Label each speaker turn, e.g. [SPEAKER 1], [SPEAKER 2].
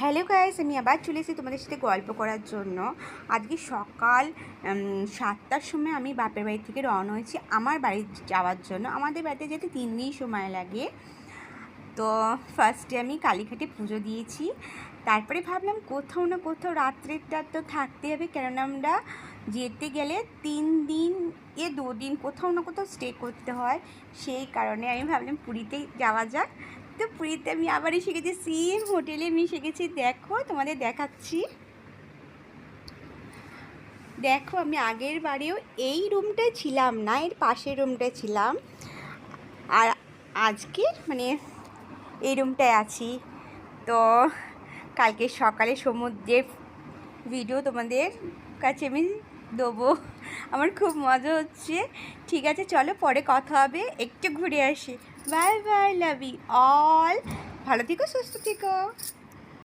[SPEAKER 1] Hello guys, আমি আবার চলে এসেছি তোমাদের সাথে গল্প করার জন্য। আজকে সকাল 7টার সময় আমি বাপের বাড়ি থেকে রওনা হয়েছি আমার বাড়ি যাওয়ার জন্য। আমাদের বাড়িতে যেতে 3 দিন সময় লাগে। তো ফার্স্টে আমি কালীঘাটে পুজো দিয়েছি, তারপরে ভাবলাম কোথাও না কোথাও রাত্রেরটা তো থাকতে হবে, কেননা আমরা যেতে গেলে 3 দিন 2 দিন কোথাও না কোথাও স্টে করতে হয়। সেই কারণে আমি ভাবলাম পুরীতেই যাওয়া যাক। তো পুরীতে আমি আবার এসে গেছি, সেম হোটেলে আমি এসে গেছি। দেখো, তোমাদের দেখাচ্ছি। দেখো, আমি আগের বারেও এই রুমটায় ছিলাম না, এর পাশের রুমটায় ছিলাম, আর আজকে এই রুমটায় আছি। তো কালকে সকালে সমুদ্রের ভিডিও তোমাদের কাছে আমি দেবো। আমার খুব মজা হচ্ছে। ঠিক আছে, চলো পরে কথা হবে, একটু ঘুরে আসি। Bye bye, love you all. ভালো থেকো, সুস্থ থেকো।